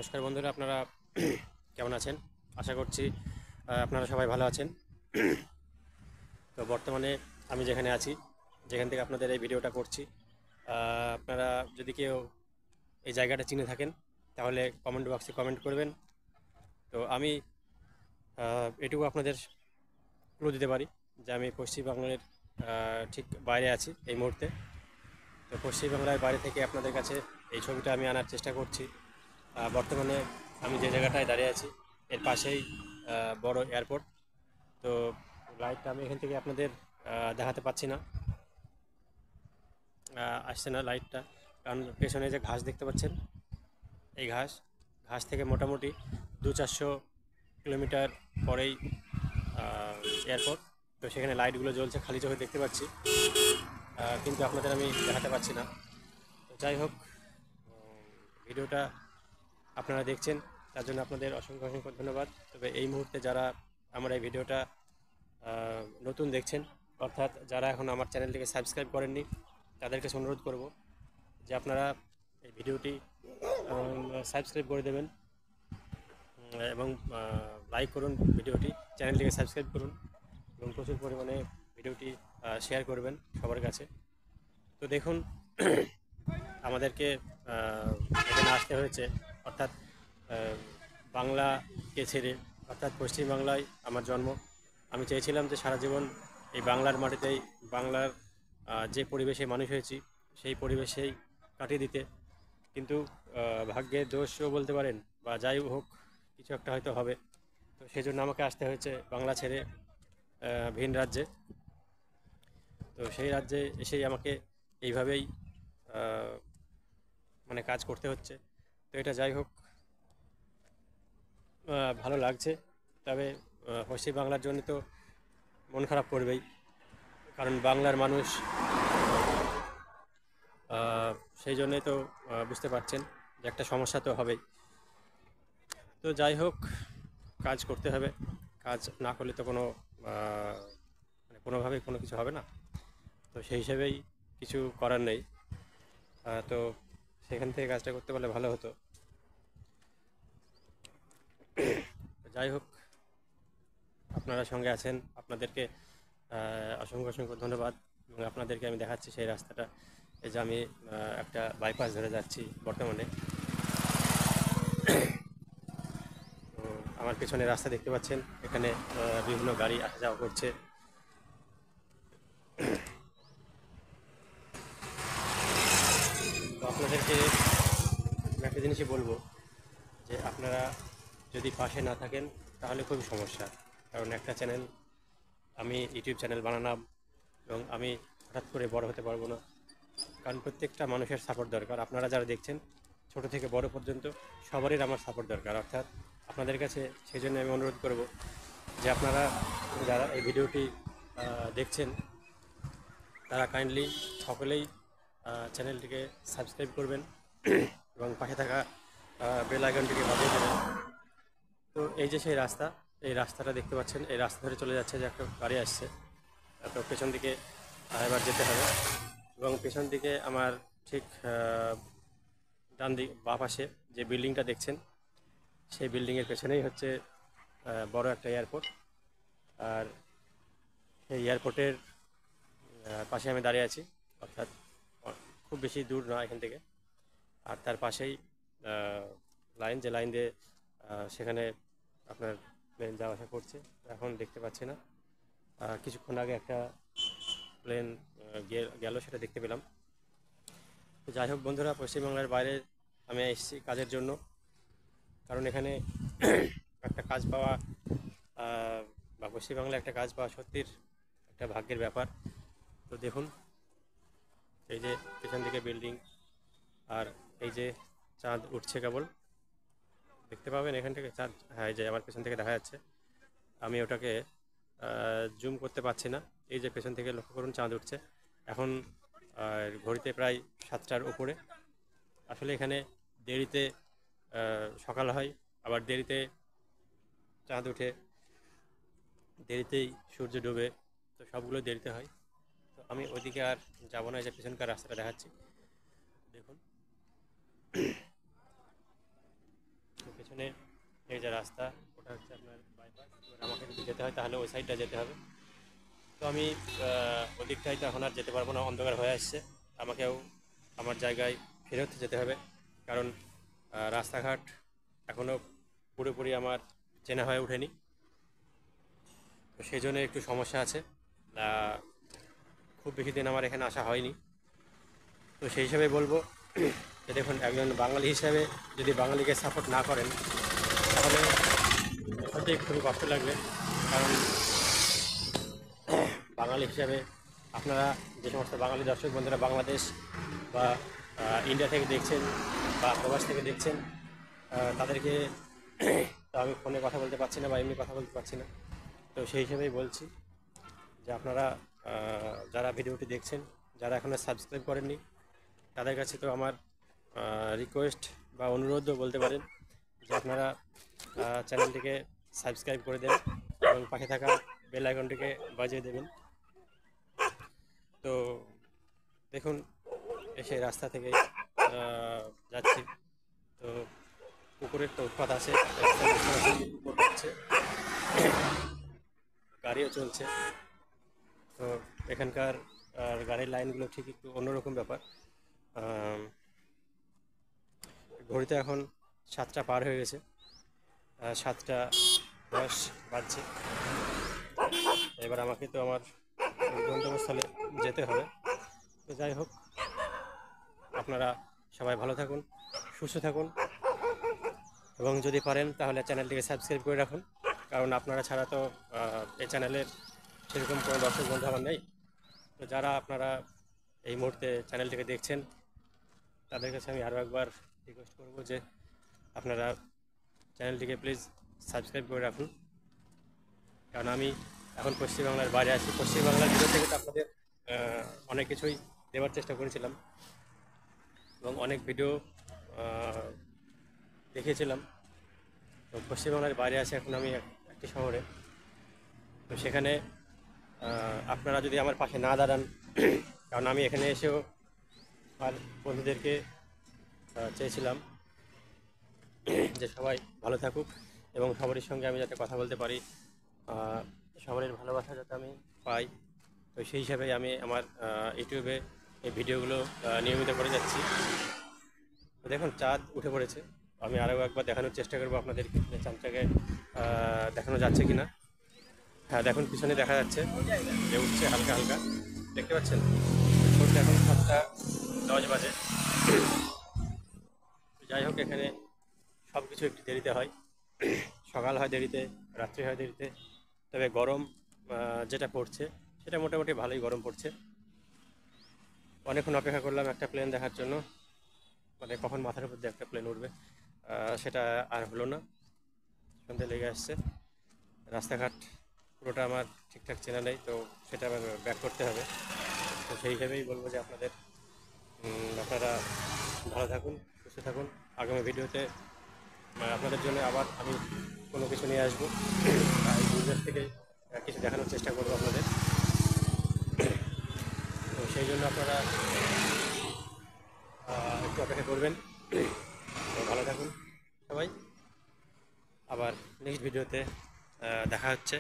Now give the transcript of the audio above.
নমস্কার বন্ধুরা, আপনারা কেমন আছেন? আশা করছি আপনারা সবাই ভালো আছেন। তো বর্তমানে আমি যেখানে আছি, যেখান থেকে আপনাদের এই ভিডিওটা করছি, আপনারা যদি কেউ এই জায়গাটা চিনে থাকেন তাহলে কমেন্ট বক্সে কমেন্ট করবেন। তো আমি এটুকু আপনাদের ক্লু দিতে পারি যে আমি পশ্চিমবঙ্গের ঠিক বাইরে আছি এই মুহূর্তে। তো পশ্চিমবাংলার বাইরে থেকে আপনাদের কাছে এই ছবিটা আমি আনার চেষ্টা করছি। বর্তমানে আমি যে জায়গাটায় দাঁড়িয়ে আছি এর পাশেই বড় এয়ারপোর্ট। তো লাইটটা আমি এখান থেকে আপনাদের দেখাতে পাচ্ছি না, আসছে না লাইটটা, কারণ পেছনে যে ঘাস দেখতে পাচ্ছেন এই ঘাস ঘাস থেকে মোটামুটি 200-400 কিলোমিটার পরেই এয়ারপোর্ট। তো সেখানে লাইটগুলো জ্বলছে, খালি চোখে দেখতে পাচ্ছি, কিন্তু আপনাদের আমি দেখাতে পাচ্ছি না। তো যাই হোক, ভিডিওটা আপনারা দেখছেন তার জন্য আপনাদের অসংখ্য অসংখ্য ধন্যবাদ। তবে এই মুহূর্তে যারা আমার এই ভিডিওটা নতুন দেখছেন, অর্থাৎ যারা এখন আমার চ্যানেলটিকে সাবস্ক্রাইব করেননি, তাদের কাছে অনুরোধ করব যে আপনারা এই ভিডিওটি সাবস্ক্রাইব করে দেবেন এবং লাইক করুন ভিডিওটি, চ্যানেলটিকে সাবস্ক্রাইব করুন এবং প্রচুর পরিমাণে ভিডিওটি শেয়ার করবেন সবার কাছে। তো দেখুন, আমাদেরকে এখানে আসতে হয়েছে, অর্থাৎ বাংলাকে ছেড়ে, অর্থাৎ পশ্চিমবাংলায় আমার জন্ম। আমি চেয়েছিলাম যে সারা জীবন এই বাংলার মাটিতেই, বাংলার যে পরিবেশে মানুষ হয়েছি সেই পরিবেশেই কাটিয়ে দিতে, কিন্তু ভাগ্যের দোষও বলতে পারেন বা যাই হোক, কিছু একটা হয়তো হবে। তো সেই জন্য আমাকে আসতে হয়েছে বাংলা ছেড়ে ভিন রাজ্যে। তো সেই রাজ্যে এসেই আমাকে এইভাবেই মানে কাজ করতে হচ্ছে। তো এটা যাই হোক, ভালো লাগছে। তবে পশ্চিমবাংলার জন্য তো মন খারাপ করবেই, কারণ বাংলার মানুষ, সেই জন্যই তো বুঝতে পারছেন যে একটা সমস্যা তো হবেই। তো যাই হোক, কাজ করতে হবে, কাজ না করলে তো কোনো মানে কোনোভাবেই কোনো কিছু হবে না। তো সেই হিসেবেই কিছু করার নেই। তো সেখান থেকে কাজটা করতে পারলে ভালো হতো। যাই হোক, আপনারা সঙ্গে আছেন, আপনাদেরকে অসংখ্য অসংখ্য ধন্যবাদ। এবং আপনাদেরকে আমি দেখাচ্ছি সেই রাস্তাটা। এই যে আমি একটা বাইপাস ধরে যাচ্ছি বর্তমানে। তো আমার পেছনে রাস্তা দেখতে পাচ্ছেন, এখানে বিভিন্ন গাড়ি আসা যাওয়া করছে। তো আপনাদেরকে একটা জিনিসই বলবো যে আপনারা যদি পাশে না থাকেন তাহলে খুবই সমস্যা। কারণ একটা চ্যানেল, আমি ইউটিউব চ্যানেল বানালাম এবং আমি হঠাৎ করে বড় হতে পারবো না, কারণ প্রত্যেকটা মানুষের সাপোর্ট দরকার। আপনারা যারা দেখছেন ছোট থেকে বড় পর্যন্ত সবারই আমার সাপোর্ট দরকার। অর্থাৎ আপনাদের কাছে সেই জন্য আমি অনুরোধ করব যে আপনারা যারা এই ভিডিওটি দেখছেন তারা কাইন্ডলি সকলেই চ্যানেলটিকে সাবস্ক্রাইব করবেন এবং পাশে থাকা বেল আইকনটিকে বাজিয়ে দেবেন। তো এই যে সেই রাস্তা, এই রাস্তাটা দেখতে পাচ্ছেন, এই রাস্তা ধরে চলে যাচ্ছে, যে একটা গাড়ি আসছে। তো পেছন দিকে এবার যেতে হবে এবং পেছন দিকে আমার ঠিক ডান দিক বাঁ পাশে যে বিল্ডিংটা দেখছেন সেই বিল্ডিংয়ের পেছনেই হচ্ছে বড় একটা এয়ারপোর্ট। আর সেই এয়ারপোর্টের পাশে আমি দাঁড়িয়ে আছি, অর্থাৎ খুব বেশি দূর নয় এখান থেকে। আর তার পাশেই লাইন, যে লাইন দিয়ে সেখানে আপনার প্লেন যাওয়া আসা করছে। এখন দেখতে পাচ্ছি না, কিছুক্ষণ আগে একটা প্লেন গেল, সেটা দেখতে পেলাম। তো যাই হোক বন্ধুরা, পশ্চিমবাংলার বাইরে আমি এসেছি কাজের জন্য, কারণ এখানে একটা কাজ পাওয়া বা পশ্চিমবাংলায় একটা কাজ পাওয়া সত্যির একটা ভাগ্যের ব্যাপার। তো দেখুন, এই যে পেছন দিকে বিল্ডিং, আর এই যে চাঁদ উঠছে কেবল, দেখতে পাবেন এখান থেকে চাঁদ। হ্যাঁ, এই যে আমার পেছন থেকে দেখা যাচ্ছে, আমি ওটাকে জুম করতে পারছি না। এই যে পেছন থেকে লক্ষ্য করুন, চাঁদ উঠছে এখন। ঘড়িতে প্রায় 7টার উপরে। আসলে এখানে দেরিতে সকাল হয়, আবার দেরিতে চাঁদ উঠে, দেরিতেই সূর্য ডোবে। তো সবগুলো দেরিতে হয়। তো আমি ওইদিকে আর যাবো না, যে পেছনকার রাস্তাটা দেখাচ্ছি দেখুন। সামনে এই যে রাস্তা, ওটা হচ্ছে আপনার বাইপাস। এবার আমাকে যদি যেতে হয় তাহলে ওই সাইডটা যেতে হবে। তো আমি ওদিকটাই তো এখন আর যেতে পারবো না, অন্ধকার হয়ে আসছে। আমাকেও আমার জায়গায় ফেরত যেতে হবে, কারণ রাস্তাঘাট এখনও পুরোপুরি আমার চেনা হয়ে ওঠেনি। তো সেই জন্য একটু সমস্যা আছে। খুব বেশি দিন আমার এখানে আসা হয়নি। তো সেই হিসাবে বলবো যে দেখুন, একজন বাঙালি হিসাবে যদি বাঙালিকে সাপোর্ট না করেন তাহলে সত্যি খুবই কষ্ট লাগবে। কারণ বাঙালি হিসাবে আপনারা যে সমস্ত বাঙালি দর্শক বন্ধুরা বাংলাদেশ বা ইন্ডিয়া থেকে দেখছেন বা প্রবাস থেকে দেখছেন, তাদেরকে তো আমি ফোনে কথা বলতে পারছি না বা এমনি কথা বলতে পারছি না। তো সেই হিসেবেই বলছি যে আপনারা যারা ভিডিওটি দেখছেন, যারা এখনও সাবস্ক্রাইব করেননি, তাদের কাছে তো আমার রিকোয়েস্ট বা অনুরোধও বলতে পারেন যে আপনারা চ্যানেলটিকে সাবস্ক্রাইব করে দেন এবং পাশে থাকা বেল আইকনটিকে বাজিয়ে দেবেন। তো দেখুন, এসে রাস্তা থেকে যাচ্ছি, তো কুকুরের তো উৎপাত আছে, কুকুর হচ্ছে, গাড়িও চলছে। তো এখানকার গাড়ির লাইনগুলো ঠিক একটু অন্যরকম ব্যাপার। ঘড়িতে এখন 7টা পার হয়ে গেছে, 7টা 10 বাজছে। এবার আমাকে তো আমার গন্তব্যস্থলে যেতে হবে। তো যাই হোক, আপনারা সবাই ভালো থাকুন, সুস্থ থাকুন এবং যদি পারেন তাহলে চ্যানেলটিকে সাবস্ক্রাইব করে রাখুন, কারণ আপনারা ছাড়া তো এই চ্যানেলের সেরকম কোনো দর্শক বন্ধু আমার নেই। তো যারা আপনারা এই মুহূর্তে চ্যানেলটিকে দেখছেন, তাদের কাছে আমি আরও একবার রিকোয়েস্ট করব যে আপনারা চ্যানেলটিকে প্লিজ সাবস্ক্রাইব করে রাখুন। কারণ আমি এখন পশ্চিমবাংলার বাইরে আছি। পশ্চিমবাংলার ভিতর থেকে তো আপনাদের অনেক কিছুই দেওয়ার চেষ্টা করেছিলাম এবং অনেক ভিডিও দেখিয়েছিলাম। তো পশ্চিমবাংলার বাইরে আছি এখন আমি একটি শহরে। তো সেখানে আপনারা যদি আমার পাশে না দাঁড়ান, কারণ আমি এখানে এসেও আমার বন্ধুদেরকে চেয়েছিলাম যে সবাই ভালো থাকুক এবং সবারই সঙ্গে আমি যাতে কথা বলতে পারি, সবারই ভালোবাসা যাতে আমি পাই। তো সেই হিসাবে আমি আমার ইউটিউবে এই ভিডিওগুলো নিয়মিত করে যাচ্ছি। তো দেখুন, চাঁদ উঠে পড়েছে। আমি আরও একবার দেখানোর চেষ্টা করবো আপনাদেরকে যে চাঁদটাকে দেখানো যাচ্ছে কি না। হ্যাঁ, দেখুন পিছনে দেখা যাচ্ছে যে উঠছে হালকা হালকা, দেখতে পাচ্ছেন। সন্ধ্যে এখন 7টা 10 বাজে। যাই হোক, এখানে সব কিছু একটু দেরিতে হয়, সকাল হয় দেরিতে, রাত্রি হয় দেরিতে। তবে গরম যেটা পড়ছে সেটা মোটামুটি ভালোই গরম পড়ছে। অনেকক্ষণ অপেক্ষা করলাম একটা প্লেন দেখার জন্য, মানে কখন মাথার উপর দিয়ে একটা প্লেন উঠবে, সেটা আর হলো না। সন্ধ্যে লেগে আসছে, রাস্তাঘাট পুরোটা আমার ঠিকঠাক চেনা নেই, তো সেটা আবার ব্যাক করতে হবে। তো সেই হিসেবেই বলবো যে আপনারা ভালো থাকুন, সুস্থ থাকুন। আগামী ভিডিওতে আপনাদের জন্য আবার আমি কোনো কিছু নিয়ে আসবো, এই গুজরাট থেকে কিছু দেখানোর চেষ্টা করবো আপনাদের। তো সেই জন্য আপনারা একটু অপেক্ষা করবেন। তো ভালো থাকুন সবাই, আবার নেক্সট ভিডিওতে দেখা হচ্ছে।